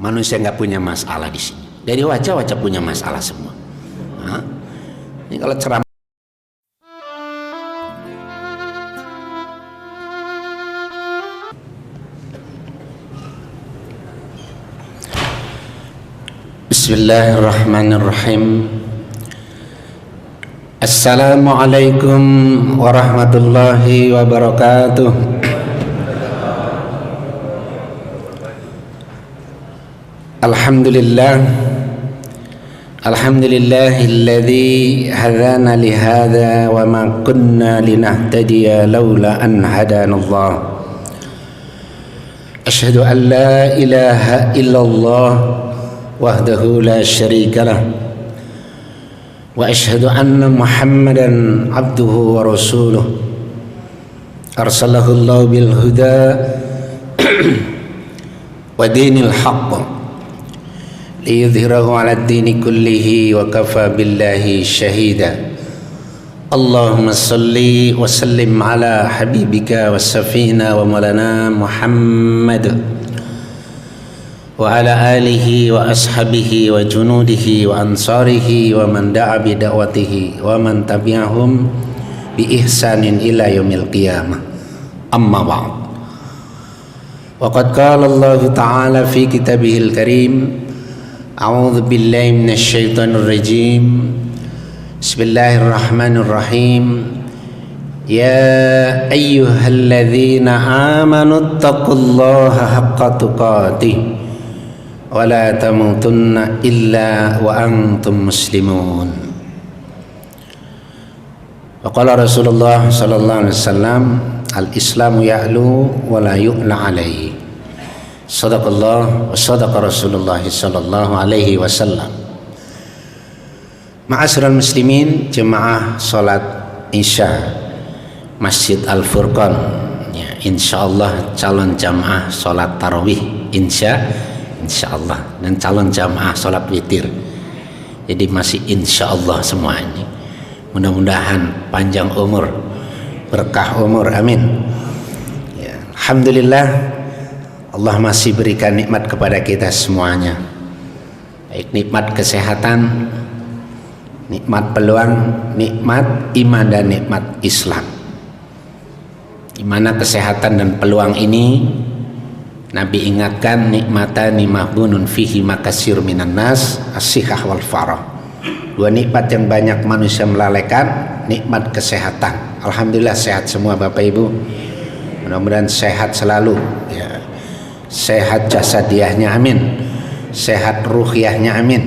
manusia nggak punya masalah di sini. Dari wajah-wajah punya masalah semua. Hah? Ini kalau ceramah. Bismillahirrahmanirrahim. Assalamualaikum warahmatullahi wabarakatuh. Alhamdulillahilladzi hadana lihada wa ma kunna linahtadiya laula an hadanallah. Asyhadu an la ilaha illallah wahdahu la syarikalah wa asyhadu anna Muhammadan abduhu wa rasuluh arsalahu Allah bil huda wa dinil haqq liyudhhirahu 'ala ad-dini kullihi wa kafa billahi syahida. Allahumma salli wa sallim ala habibika wa safina wa maulana Muhammad wa ala alihi wa ashabihi wa junudihi wa ansarihi wa man da'a bi da'watihi wa man tabi'ahum bi ihsanin ila yaumil qiyamah. Amma ba'd. Wa qad qala Allah ta'ala fi kitabihil karim, a'udzu billahi minasy syaithanir rajim. Bismillahirrahmanirrahim. Ya ayyuhalladzina amanu taqullaha haqqa tuqatih wa la tamutunna illa wa antum muslimun. Wa qala Rasulullah sallallahu alaihi wasallam, al-islamu ya'lu wa la yu'la alaihi. Sadaqallah wa sadaqa Rasulullah sallallahu alaihi wasallam. Ma'asyiral muslimin, jemaah salat Isya Masjid Al-Furqan, ya, insyaallah calon jamaah salat tarawih insyaallah, dan calon jamaah salat witir. Jadi masih insyaallah semua ini. Mudah-mudahan panjang umur, berkah umur, amin. Ya, alhamdulillah Allah masih berikan nikmat kepada kita semuanya, baik nikmat kesehatan, nikmat peluang, nikmat iman, dan nikmat Islam. Di mana kesehatan dan peluang ini Nabi ingatkan, nikmatani mahbunun fihi makasir minan nas as-sihah wal farah. Dua nikmat yang banyak manusia melalaikan, nikmat kesehatan. Alhamdulillah sehat semua Bapak Ibu. Mudah-mudahan sehat selalu, ya. Sehat jasadiahnya, amin. Sehat ruhiyahnya, amin.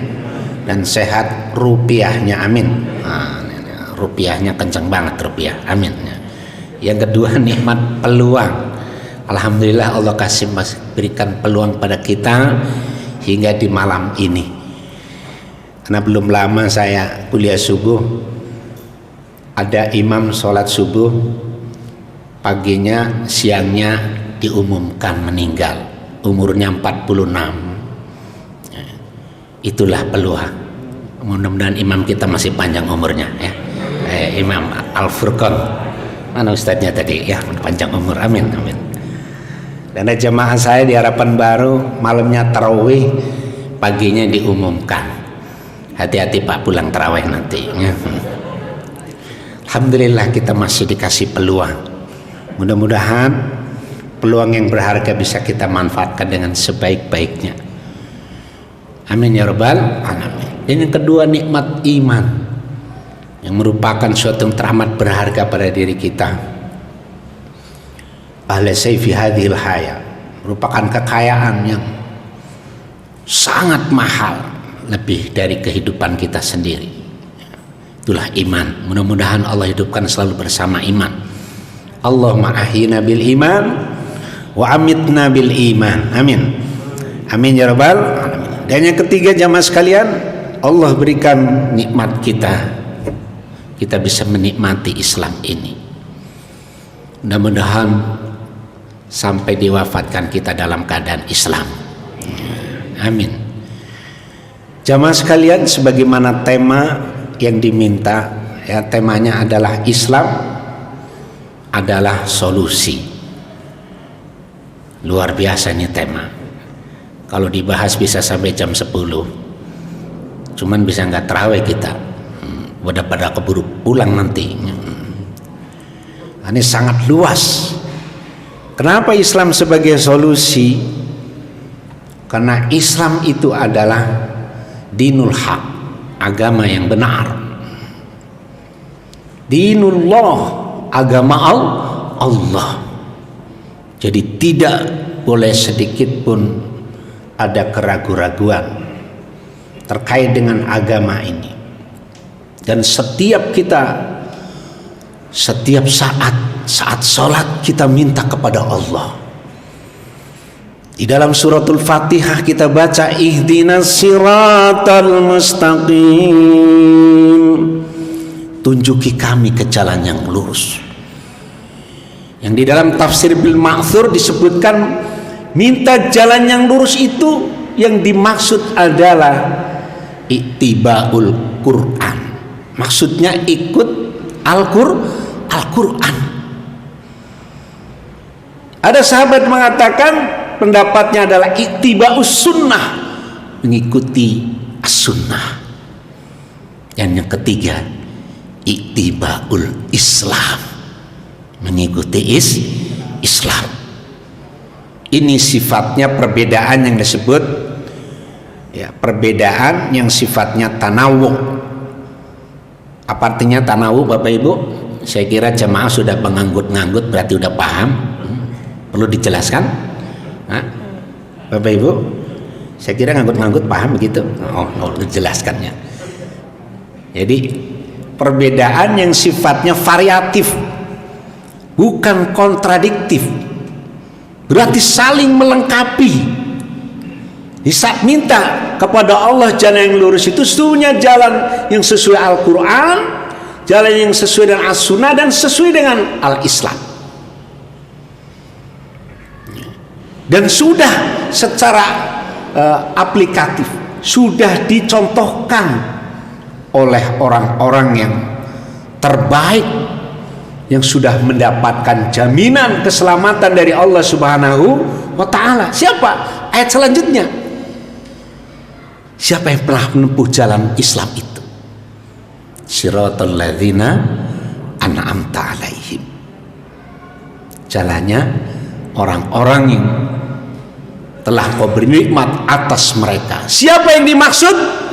Dan sehat rupiahnya, amin. Nah, rupiahnya kencang banget, rupiah, amin. Yang kedua, nikmat peluang. Alhamdulillah Allah berikan peluang pada kita hingga di malam ini. Karena belum lama saya kuliah subuh, ada imam sholat subuh, paginya siangnya diumumkan meninggal, umurnya 46. Itulah peluang. Mudah-mudahan imam kita masih panjang umurnya, ya. Imam Al-Furqan, mana ustadznya tadi, ya, panjang umur, amin, amin. Dan ada jemaah saya di Harapan Baru, malamnya tarawih, paginya diumumkan. Hati-hati Pak pulang tarawih nanti, ya. Alhamdulillah kita masih dikasih peluang. Mudah-mudahan peluang yang berharga bisa kita manfaatkan dengan sebaik-baiknya. Amin ya rabbal alamin. Dan yang kedua, nikmat iman, yang merupakan suatu yang teramat berharga pada diri kita. Ahla sayfi hadhil haya, merupakan kekayaan yang sangat mahal, lebih dari kehidupan kita sendiri. Itulah iman. Mudah-mudahan Allah hidupkan selalu bersama iman. Allahumma ahyina bil iman wa amitna bil iman, amin. Amin ya rabbal alamin. Dan yang ketiga, jamaah sekalian, Allah berikan nikmat kita bisa menikmati Islam ini. Mudah-mudahan sampai diwafatkan kita dalam keadaan Islam, amin. Jamaah sekalian, sebagaimana tema yang diminta, ya, temanya adalah Islam adalah solusi. Luar biasa ini tema. Kalau dibahas bisa sampai jam 10. Cuman bisa nggak terawih kita. Udah pada keburu pulang nanti. Ini sangat luas. Kenapa Islam sebagai solusi? Karena Islam itu adalah dinul haq, agama yang benar. Dinullah, agama Allah. Jadi tidak boleh sedikit pun ada keraguan-raguan terkait dengan agama ini. Dan setiap saat sholat kita minta kepada Allah. Di dalam suratul Fatihah kita baca ihdinas siratal mustaqim, tunjuki kami ke jalan yang lurus. Yang di dalam tafsir bil ma'thur disebutkan minta jalan yang lurus itu yang dimaksud adalah ittibaul Quran. Maksudnya ikut Al-Quran. Ada sahabat mengatakan pendapatnya adalah ittiba'us sunnah, mengikuti as-sunnah. Dan yang ketiga ittiba'ul Islam, mengikuti Islam. Ini sifatnya perbedaan yang disebut perbedaan yang sifatnya tanawu. Apa artinya tanawu, Bapak Ibu? Saya kira jemaah sudah menganggut-nganggut, berarti udah paham. Perlu dijelaskan? Hah? Bapak Ibu, saya kira nganggut-nganggut paham begitu. Dijelaskannya. Jadi perbedaan yang sifatnya variatif, bukan kontradiktif. Berarti saling melengkapi. Bisa minta kepada Allah jalan yang lurus itu sesungguhnya jalan yang sesuai Al-Quran, jalan yang sesuai dengan As-Sunnah, dan sesuai dengan Al-Islam. Dan sudah secara aplikatif sudah dicontohkan oleh orang-orang yang terbaik yang sudah mendapatkan jaminan keselamatan dari Allah Subhanahu wa ta'ala. Siapa? Ayat selanjutnya. Siapa yang pernah menempuh jalan Islam itu? Siratal ladzina an'amta alaihim. Jalannya orang-orang yang telah kau beri nikmat atas mereka. Siapa yang dimaksud?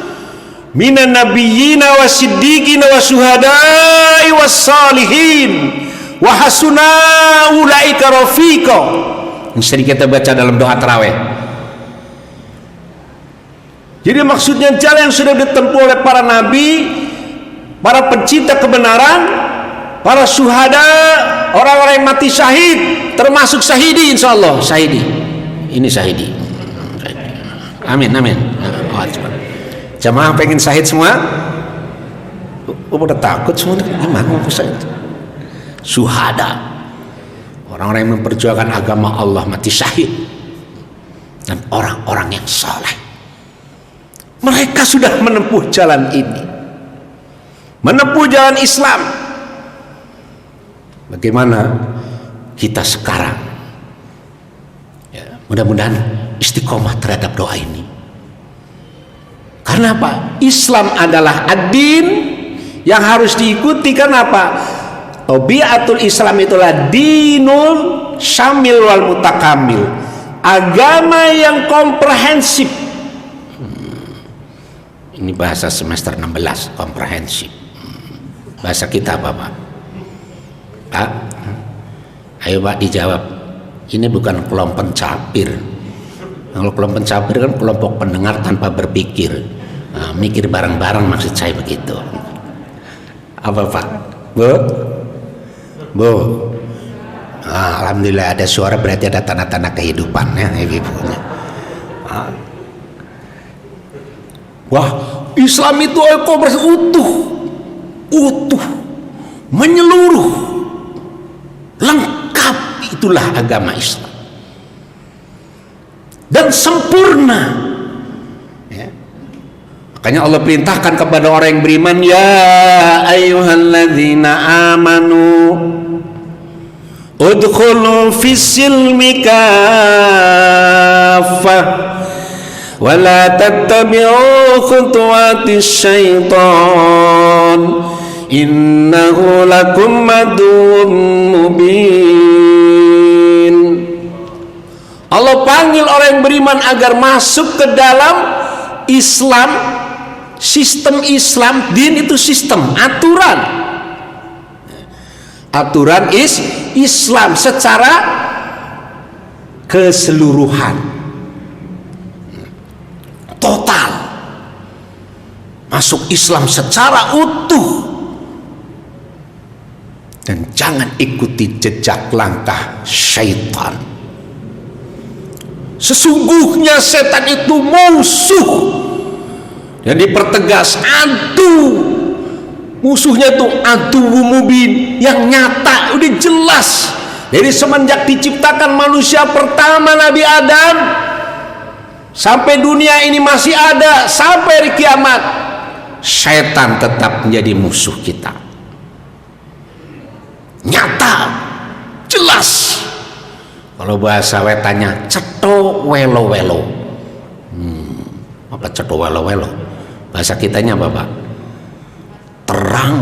Minan nabiyyina wasiddiqina wasuhada'i wassalihin wa hasuna ulaika rafiqa. Yang sering kita baca dalam doa tarawih. Jadi maksudnya jalan yang sudah ditempuh oleh para nabi, para pencinta kebenaran, para syuhada, orang-orang yang mati syahid, termasuk syahidi, insyaallah syahidi. Ini syahidi. Amin, amin. Oh, jamaah pengen syahid semua? Udah takut semua? Gimana mau syahid? Syuhada, orang-orang yang memperjuangkan agama Allah mati syahid, dan orang-orang yang saleh. Mereka sudah menempuh jalan ini, menempuh jalan Islam. Bagaimana kita sekarang? Ya, mudah-mudahan istiqomah terhadap doa ini. Karena apa? Islam adalah ad-din yang harus diikuti. Karena apa? Tabiatul Islam itulah dinul syamil wal mutakamil, agama yang komprehensif. Ini bahasa semester 16, komprehensif. Bahasa kita apa, Pak? Pak? Ayo Pak dijawab. Ini bukan kelompok pencapir. Kalau kelompok pencapir kan kelompok pendengar tanpa berpikir. Nah, mikir bareng-bareng maksud saya begitu. Apa Pak? Bu? Alhamdulillah ada suara, berarti ada tanda-tanda kehidupan ya, Ibu. Wah, Islam itu utuh, menyeluruh, lengkap. Itulah agama Islam dan sempurna. Ya. Makanya Allah perintahkan kepada orang yang beriman, ya ayyuhalladzina amanu udkhulu fis silmi kaffah wa la tattabi'u khutuwatis syaitan innahu lakum aduwwum mubin. Allah panggil orang yang beriman agar masuk ke dalam Islam, sistem Islam. Din itu sistem, aturan Islam secara keseluruhan, total, masuk Islam secara utuh. Dan jangan ikuti jejak langkah syaitan. Sesungguhnya setan itu musuh. Dan dipertegas, musuhnya itu adu mubin, yang nyata, udah jelas. Dari semenjak diciptakan manusia pertama Nabi Adam sampai dunia ini masih ada, sampai hari kiamat, setan tetap menjadi musuh kita. Nyata, jelas. Kalau bahasa wetannya ceto welo welo. Apa ceto welo welo? Bahasa kitanya apa, Pak? Terang,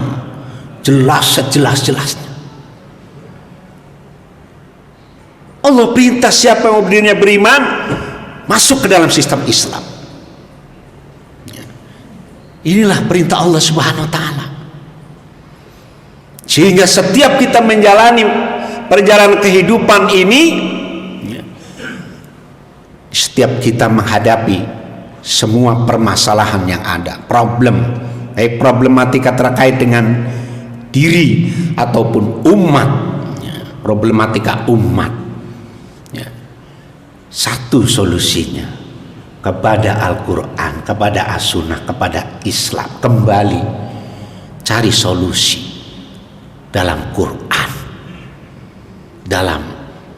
jelas, sejelas-jelasnya. Allah perintah siapa yang dirinya beriman masuk ke dalam sistem Islam. Inilah perintah Allah Subhanahu wa taala. Sehingga setiap kita menjalani perjalanan kehidupan ini, setiap kita menghadapi semua permasalahan yang ada, problematika terkait dengan diri ataupun umat, problematika umat, satu solusinya kepada Al-Quran, kepada As-Sunnah, kepada Islam. Kembali cari solusi dalam Quran, dalam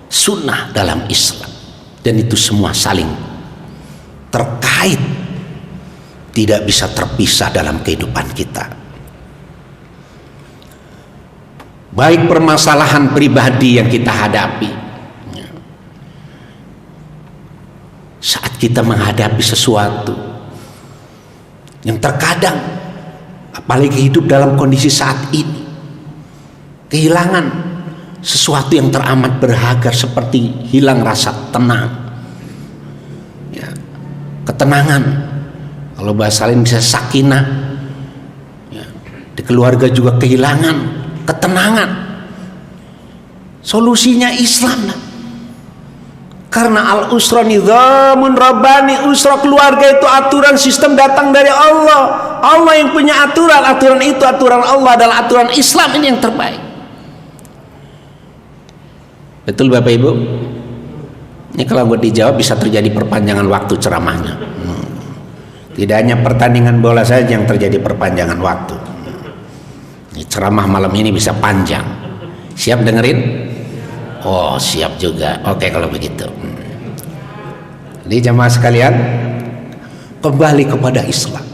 Sunnah, dalam Islam. Dan itu semua saling terkait, tidak bisa terpisah dalam kehidupan kita. Baik permasalahan pribadi yang kita hadapi, saat kita menghadapi sesuatu yang terkadang, apalagi hidup dalam kondisi saat ini, kehilangan sesuatu yang teramat berharga, seperti hilang rasa tenang, ketenangan. Kalau bahasa lain bisa sakinah. Di keluarga juga kehilangan ketenangan. Solusinya Islam. Karena al-usra nidhamun rabbani, usra keluarga itu aturan sistem datang dari Allah. Allah yang punya aturan, aturan itu aturan Allah adalah aturan Islam, ini yang terbaik. Betul Bapak Ibu? Ini kalau gue dijawab bisa terjadi perpanjangan waktu ceramahnya. Tidak hanya pertandingan bola saja yang terjadi perpanjangan waktu. Ini ceramah malam ini bisa panjang. Siap dengerin? Oh siap juga. Oke kalau begitu. Jadi jamaah sekalian, kembali kepada Islam.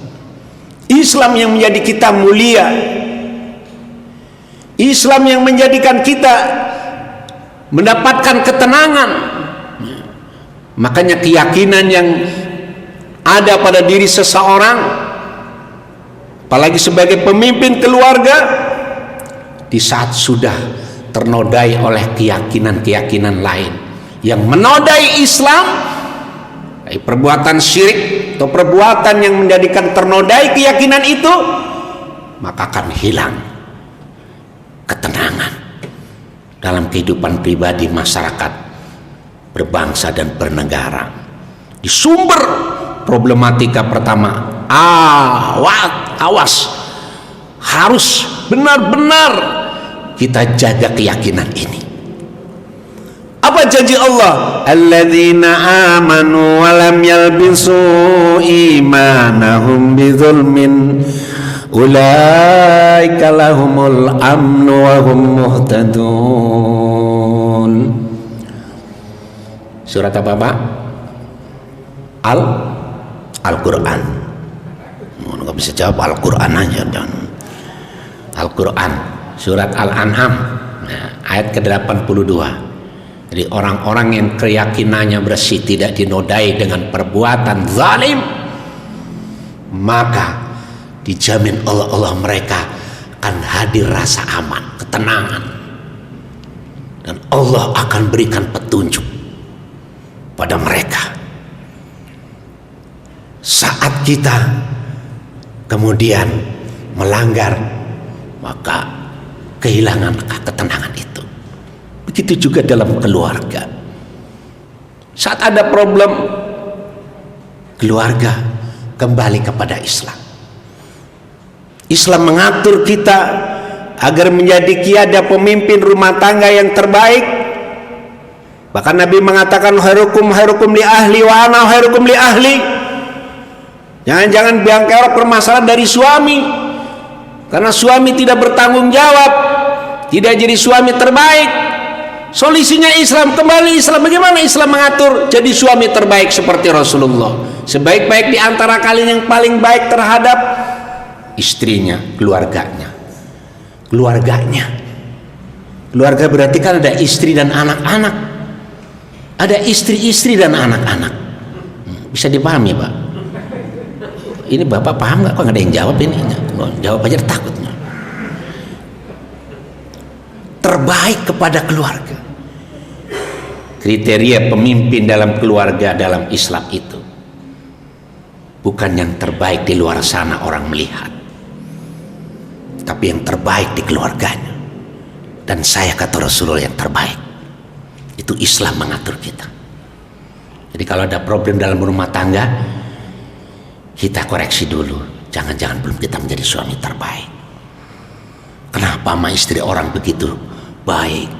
Islam yang menjadi kita mulia. Islam yang menjadikan kita mendapatkan ketenangan. Makanya keyakinan yang ada pada diri seseorang, apalagi sebagai pemimpin keluarga, di saat sudah ternodai oleh keyakinan-keyakinan lain yang menodai Islam, perbuatan syirik atau perbuatan yang menjadikan ternodai keyakinan itu, maka akan hilang ketenangan dalam kehidupan pribadi, masyarakat, berbangsa dan bernegara. Di sumber problematika pertama, awas, harus benar-benar kita jaga keyakinan ini. Apa janji Allah? Alladzina amanu wa lam yalbisu imanahum bidzulmin ulaika lahumul amnu wa hum muhtadun. Surat apa Pak? Al-Quran. Nggak bisa jawab Al-Quran aja dan Al-Quran, surat Al-An'am, ayat ke-82. Jadi orang-orang yang keyakinannya bersih, tidak dinodai dengan perbuatan zalim, maka dijamin oleh Allah mereka akan hadir rasa aman, ketenangan, dan Allah akan berikan petunjuk pada mereka. Saat kita kemudian melanggar, maka kehilangan ketenangan itu. Begitu juga dalam keluarga. Saat ada problem keluarga, kembali kepada Islam. Islam mengatur kita agar menjadi kiada pemimpin rumah tangga yang terbaik. Bahkan Nabi mengatakan, khairukum li ahli wa ana khairukum li ahli. Jangan biang kerok permasalahan dari suami, karena suami tidak bertanggung jawab, tidak jadi suami terbaik. Solusinya Islam, kembali Islam. Bagaimana Islam mengatur jadi suami terbaik seperti Rasulullah? Sebaik-baik di antara kalian yang paling baik terhadap istrinya, keluarganya. Keluarga berarti kan ada istri dan anak-anak, ada istri-istri dan anak-anak. Bisa dipahami, Pak? Ini Bapak paham nggak? Kok nggak ada yang jawab ini? Jawab aja, takutnya. Terbaik kepada keluarga. Kriteria pemimpin dalam keluarga dalam Islam itu bukan yang terbaik di luar sana orang melihat, tapi yang terbaik di keluarganya. Dan saya kata Rasulullah yang terbaik. Itu Islam mengatur kita. Jadi kalau ada problem dalam rumah tangga, kita koreksi dulu. Jangan-jangan belum kita menjadi suami terbaik. Kenapa sama istri orang begitu baik,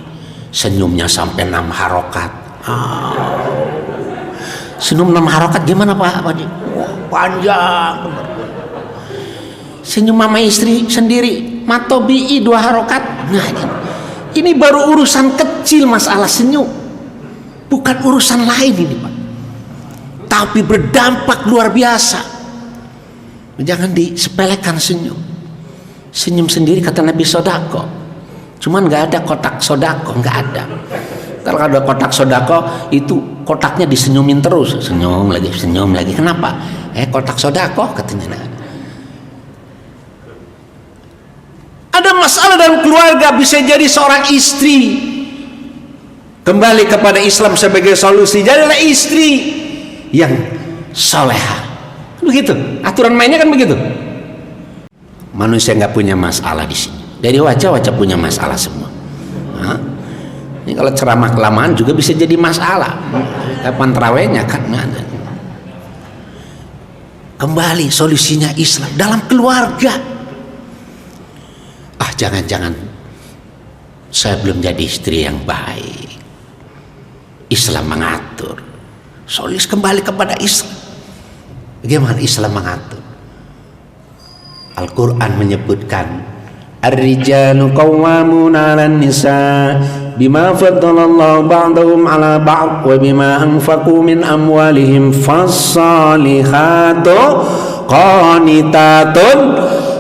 senyumnya sampai 6 harokat. Senyum 6 harokat gimana Pak? Panjang. Senyum sama istri sendiri, matobi'i 2 harokat. Nah, ini baru urusan kecil, masalah senyum, bukan urusan lain ini Pak, tapi berdampak luar biasa. Jangan disepelekan senyum. Senyum sendiri kata Nabi sodako, cuman nggak ada kotak sodako, nggak ada. Kalau ada kotak sodako itu kotaknya disenyumin terus, senyum lagi. Kenapa? Kotak sodako katanya. Ada masalah dalam keluarga, bisa jadi seorang istri kembali kepada Islam sebagai solusi. Jadilah istri yang soleha. Begitu aturan mainnya kan begitu. Manusia nggak punya masalah di sini. Dari wajah-wajah punya masalah semua. Nah, ini kalau ceramah kelamaan juga bisa jadi masalah. Kapan terawihnya kan? Kembali solusinya Islam dalam keluarga. Jangan-jangan saya belum jadi istri yang baik. Islam mengatur. Solusi kembali kepada Islam. Bagaimana Islam mengatur? Al-Quran menyebutkan, Ar-rijalu qawwamuna 'alan nisa bima faddalallahu ba'dahum 'ala ba'd wa bima anfaqu min amwalihim fas-salihatu qanitatun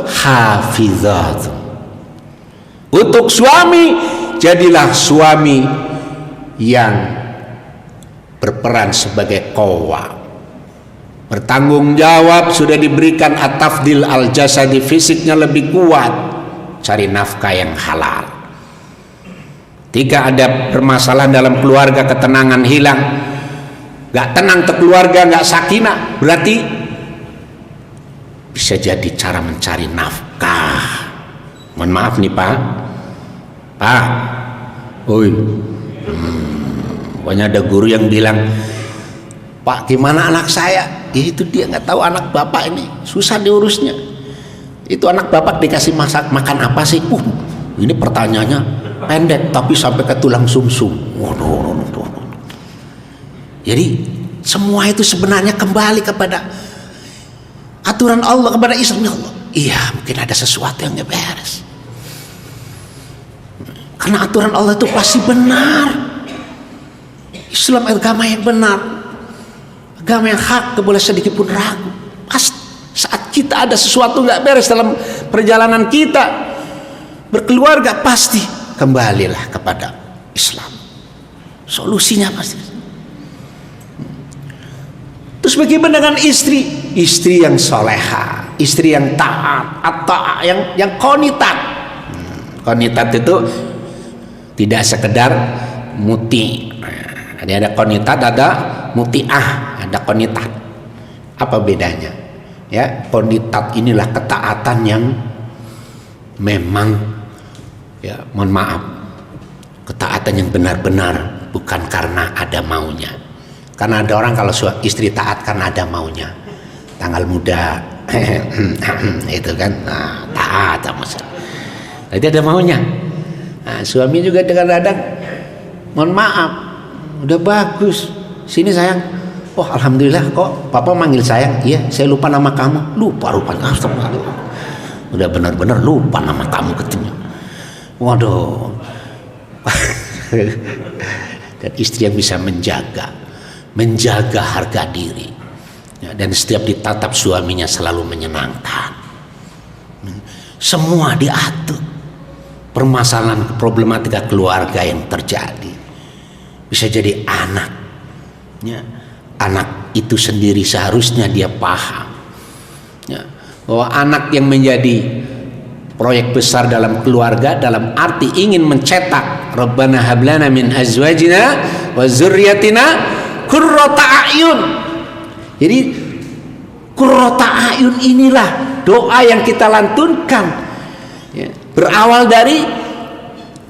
hafizatun. Untuk suami, jadilah suami yang berperan sebagai qawwam, bertanggung jawab. Sudah diberikan at-tafdil al-jasadi, fisiknya lebih kuat, cari nafkah yang halal. Ketika ada permasalahan dalam keluarga, ketenangan hilang, gak tenang ke keluarga, gak sakinah, berarti bisa jadi cara mencari nafkah. Mohon maaf nih Pak, pokoknya ada guru yang bilang, Pak, gimana anak saya? Itu dia nggak tahu anak bapak ini susah diurusnya. Itu anak bapak dikasih makan apa sih? Ini pertanyaannya pendek tapi sampai ke tulang sumsum. Waduh. Jadi semua itu sebenarnya kembali kepada aturan Allah, kepada Islam. Ya Allah, iya mungkin ada sesuatu yang nggak beres. Karena aturan Allah itu pasti benar. Islam agama yang benar, agama yang hak, gak boleh sedikit pun ragu. Pasti saat kita ada sesuatu nggak beres dalam perjalanan kita berkeluarga, pasti kembalilah kepada Islam. Solusinya pasti. Terus bagaimana dengan istri? Istri yang soleha, istri yang taat, atau yang qonitat. Qonitat itu tidak sekedar muti. Ada qonitat, ada mutiah, ada qonitat. Apa bedanya? Ya, qonitat inilah ketaatan yang memang, ya, mohon maaf, ketaatan yang benar-benar, bukan karena ada maunya. Karena ada orang kalau istri taat karena ada maunya, tanggal muda itu kan, nah, taat sama saya. Jadi ada maunya. Nah, suami juga kadang-kadang, mohon maaf, udah bagus, sini sayang. Oh alhamdulillah, kok papa manggil sayang. Iya, saya lupa nama kamu. Lupa rupanya. Udah benar-benar lupa nama kamu ketemu. Waduh. Dan istri yang bisa menjaga harga diri, ya, dan setiap ditatap suaminya selalu menyenangkan. Semua diatur. Permasalahan problematika keluarga yang terjadi bisa jadi anak, ya, anak itu sendiri seharusnya dia paham, ya, bahwa anak yang menjadi proyek besar dalam keluarga dalam arti ingin mencetak Rabbana hablana min azwajina wa dzurriyyatina qurrata a'yun. Jadi qurrata a'yun inilah doa yang kita lantunkan, ya, berawal dari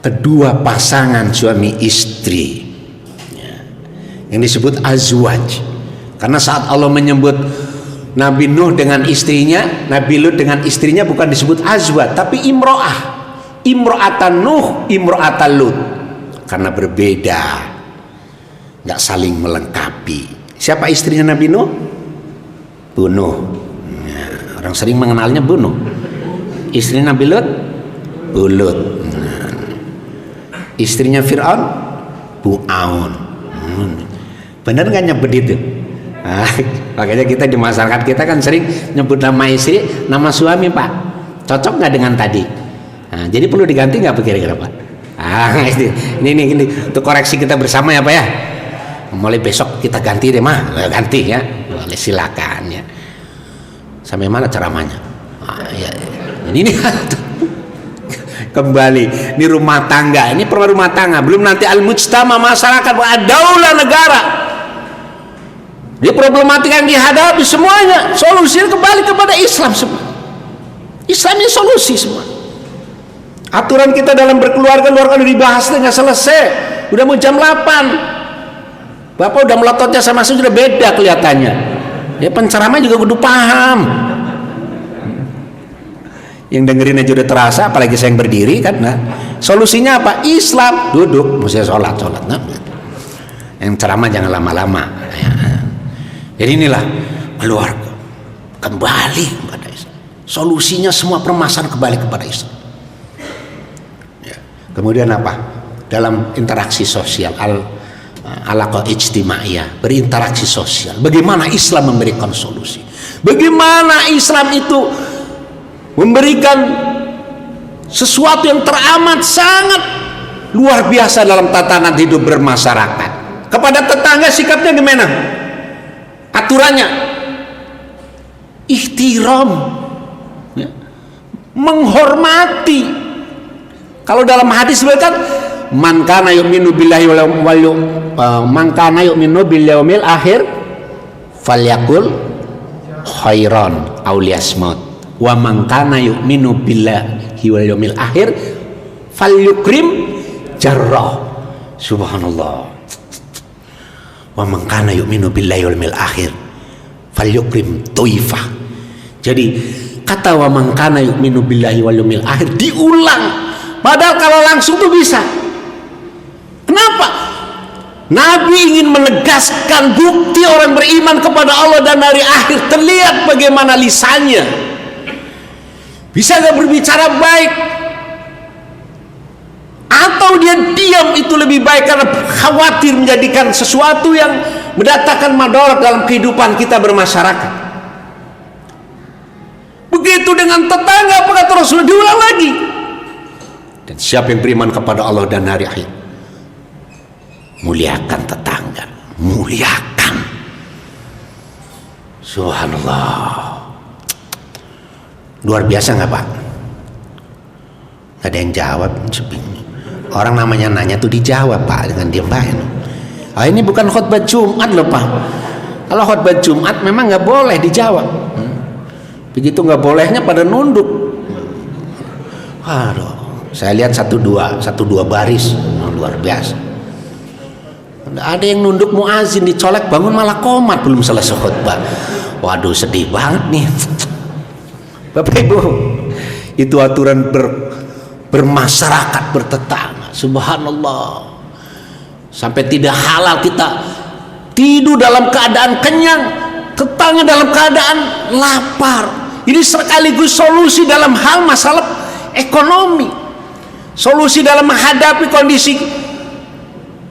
kedua pasangan suami istri, ya, yang disebut azwaj. Karena saat Allah menyebut Nabi Nuh dengan istrinya, Nabi Lut dengan istrinya bukan disebut azwaj, tapi imro'ah, imro'atan Nuh, imro'atan Lut, karena berbeda, nggak saling melengkapi. Siapa istrinya Nabi Nuh? Bu Nuh. Nah, orang sering mengenalnya Bu Nuh. Istrinya Nabi Lut? Bu Lut. Nah, istrinya Fir'aun? Bu Aun. Bener nggak nyebut itu? Nah, makanya kita di masyarakat kita kan sering nyebut nama istri, nama suami, Pak. Cocok nggak dengan tadi? Nah, jadi perlu diganti nggak kira-kira, Pak? Ini untuk koreksi kita bersama ya, Pak ya. Mulai besok kita ganti deh, mah, ganti ya, boleh silakan ya. Sampai mana ceramahnya? Ya. Ini kembali, ini rumah tangga, ini perlu rumah tangga, belum nanti al-mujtama, masyarakat, daulah negara. Di problematika yang dihadapi semuanya, solusinya kembali kepada Islam semua. Islam ini solusi semua. Aturan kita dalam berkeluarga luar kan dibahas nggak selesai. Udah mau jam 8. Bapak udah melototnya sama saya sudah beda kelihatannya. Ya penceramah juga kudu paham. Yang dengerin aja udah terasa, apalagi saya yang berdiri kan. Nah, solusinya apa? Islam, duduk, mesti sholat. Nah, yang ceramah jangan lama-lama. Ya. Jadi inilah keluarga kembali kepada Islam. Solusinya semua permasalahan kembali kepada Islam. Ya. Kemudian apa? Dalam interaksi sosial, alaqah ijtimaiyah, berinteraksi sosial. Bagaimana Islam memberikan solusi? Bagaimana Islam itu memberikan sesuatu yang teramat sangat luar biasa dalam tatanan hidup bermasyarakat. Kepada tetangga sikapnya gimana? Aturannya ihtiram, ya, menghormati. Kalau dalam hadis kan man kana yu'minu billahi man kana yu'minu bil yaumil akhir falyakul khairan aw liyasmut wa man kana yu'minu billahi wal yaumil akhir falyukrim jarrah. Subhanallah. Wa man kana yu'minu billahi wal yaumil akhir falyukrim tuifah. Jadi kata wa man kana yu'minu billahi wal yaumil akhir diulang. Padahal kalau langsung tuh bisa. Kenapa? Nabi ingin menegaskan bukti orang beriman kepada Allah dan hari akhir. Terlihat bagaimana lisannya. Bisa gak berbicara baik? Atau dia diam itu lebih baik karena khawatir menjadikan sesuatu yang mendatangkan madarat dalam kehidupan kita bermasyarakat. Begitu dengan tetangga, apa kata Rasul? Diulang lagi. Dan siapa yang beriman kepada Allah dan hari akhir, muliakan tetangga, muliakan. Subhanallah, luar biasa nggak Pak? Gak ada yang jawab. Orang namanya nanya tuh dijawab Pak, dengan diam baik. Ini bukan khutbah Jumat loh Pak. Kalau khutbah Jumat memang nggak boleh dijawab. Begitu nggak bolehnya pada nunduk. Aduh, saya lihat satu dua baris, luar biasa. Ada yang nunduk muazin dicolek bangun malah komat belum selesai khutbah. Waduh, sedih banget nih. Bapak Ibu, itu aturan bermasyarakat, bertetangga. Subhanallah, sampai tidak halal kita tidur dalam keadaan kenyang, tetangga dalam keadaan lapar. Ini sekaligus solusi dalam hal masalah ekonomi, solusi dalam menghadapi kondisi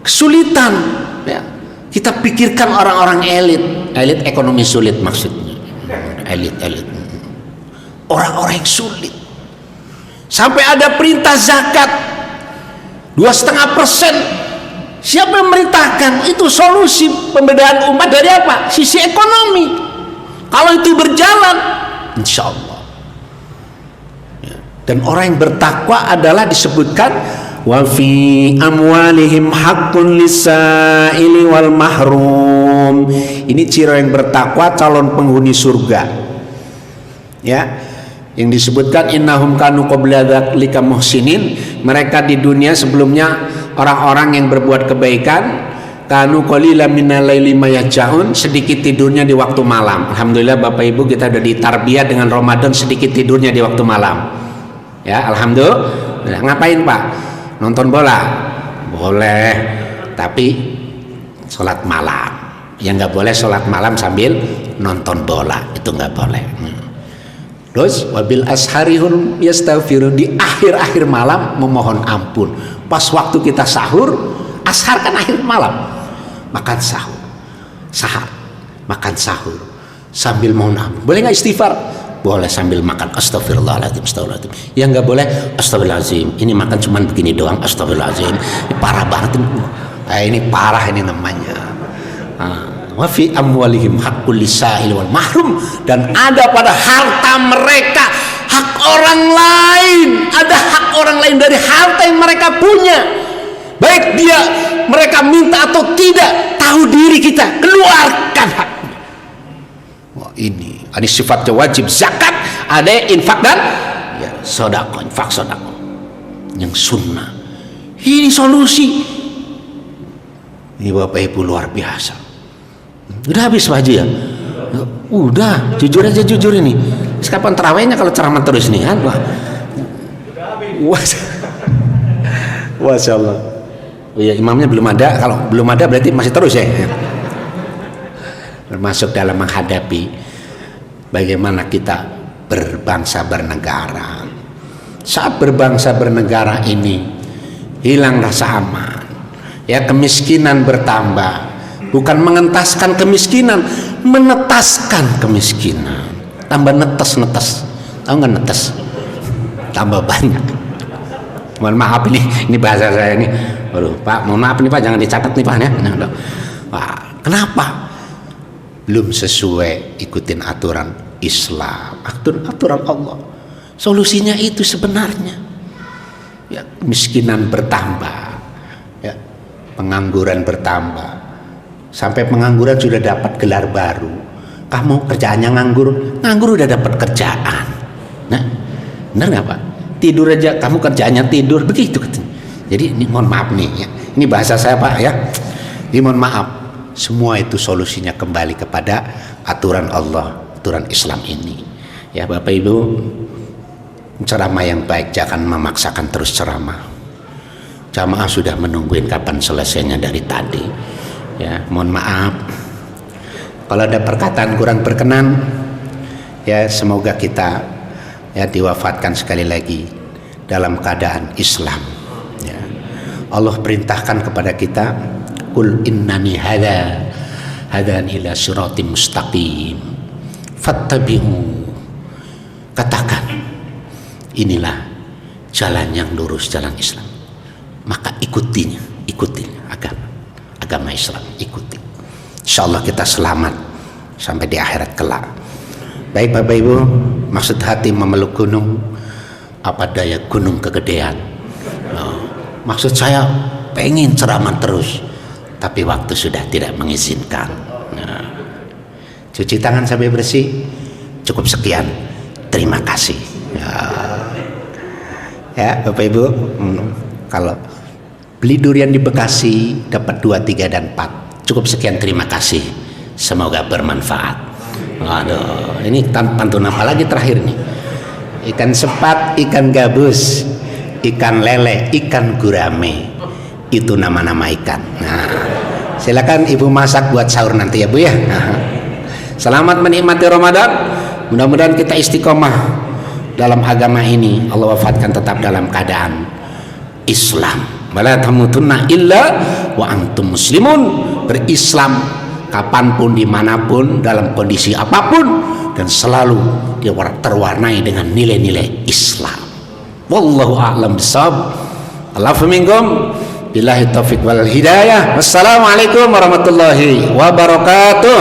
kesulitan ya. Kita pikirkan orang-orang elit ekonomi sulit, maksudnya elit orang-orang yang sulit. Sampai ada perintah zakat 2,5%. Siapa yang memerintahkan? Itu solusi pemberdayaan umat dari apa? Sisi ekonomi. Kalau itu berjalan, insya Allah ya. Dan orang yang bertakwa adalah disebutkan wa fi amwalihim haqqun lis-sa'ili wal mahrum. Ini ciri yang bertakwa, calon penghuni surga ya. Yang disebutkan innahum kanu qabla dzalika muhsinin, mereka di dunia sebelumnya orang-orang yang berbuat kebaikan, kanu qalilan minal laili ma yahjaun, sedikit tidurnya di waktu malam. Alhamdulillah Bapak Ibu, kita udah ditarbiyah dengan Ramadan sedikit tidurnya di waktu malam ya, alhamdulillah. Ngapain Pak? Nonton bola? Boleh, tapi sholat malam. Yang nggak boleh sholat malam sambil nonton bola, itu nggak boleh. Terus wabil asharihun yastaghfiru, di akhir-akhir malam memohon ampun. Pas waktu kita sahur, ashar kan akhir malam, makan sahur, makan sahur sambil mohon ampun. Boleh nggak istighfar? Boleh sambil makan. Astagfirullahaladzim, astagfirullahaladzim. Yang nggak boleh astagfirullahaladzim, ini makan cuman begini doang, astagfirullahaladzim. Ini parah banget ini parah ini namanya. Wa fi amwalihim haqqul lis-sa'il wal mahrum, dan ada pada harta mereka hak orang lain, ada hak orang lain dari harta yang mereka punya, baik mereka minta atau tidak, tahu diri kita, keluarkan haknya. Wah, ini sifatnya wajib zakat, ada infak dan ya sedekah, infak sedekah yang sunnah. Ini solusi. Ini Bapak Ibu luar biasa. Udah habis Pak Haji ya? Udah, jujur aja, jujur ini. Kapan terawihnya kalau ceramah terus nih kan? Masya Allah. Oh ya, imamnya belum ada. Kalau belum ada berarti masih terus ya. Termasuk dalam menghadapi bagaimana kita berbangsa bernegara. Saat berbangsa bernegara ini hilang rasa aman, ya, kemiskinan bertambah. Bukan mengentaskan kemiskinan, menetaskan kemiskinan. Tambah netes. Tahu nggak netes? Tambah banyak. Mohon maaf ini bahasa saya ini. Waduh, Pak, mohon maaf nih Pak, jangan dicatat nih Pak ya. Wah, kenapa? Belum sesuai ikutin aturan Islam, aturan Allah. Solusinya itu sebenarnya. Ya, kemiskinan bertambah, ya, pengangguran bertambah. Sampai pengangguran sudah dapat gelar baru. Kamu kerjaannya nganggur udah dapat kerjaan. Nah, benar nggak Pak? Tidur aja, kamu kerjaannya tidur, begitu katanya. Jadi ini mohon maaf nih ya. Ini bahasa saya Pak ya. Ini mohon maaf. Semua itu solusinya kembali kepada aturan Allah, aturan Islam ini. Ya Bapak Ibu, ceramah yang baik, jangan memaksakan terus ceramah. Jamaah sudah menungguin kapan selesainya dari tadi. Ya, mohon maaf kalau ada perkataan kurang berkenan, ya semoga kita ya diwafatkan sekali lagi dalam keadaan Islam ya. Allah perintahkan kepada kita, qul innani hadan ila siratim mustaqim fattabi'u, katakan inilah jalan yang lurus, jalan Islam, maka ikutinya agama. agama Islam, ikuti. Insya Allah kita selamat sampai di akhirat kelak. Baik Bapak Ibu, maksud hati memeluk gunung, apa daya gunung kegedean. Maksud saya pengen ceramah terus, tapi waktu sudah tidak mengizinkan. Cuci tangan sampai bersih. Cukup sekian, terima kasih. Ya Bapak Ibu, kalau beli durian di Bekasi dapat 2, 3 dan 4. Cukup sekian, terima kasih. Semoga bermanfaat. Waduh, ini pantun apa lagi terakhir nih? Ikan sepat, ikan gabus, ikan lele, ikan gurame. Itu nama-nama ikan. Nah, silakan Ibu masak buat sahur nanti ya Bu ya. Selamat menikmati Ramadan. Mudah-mudahan kita istiqomah dalam agama ini. Allah wafatkan tetap dalam keadaan Islam. Wala tamutunna illa wa antum muslimun. Berislam kapanpun, dimanapun, dalam kondisi apapun, dan selalu terwarnai dengan nilai-nilai Islam. Wallahu a'lam bishawab. Allahu minkum. Billahi taufiq wal hidayah. Wassalamualaikum warahmatullahi wabarakatuh.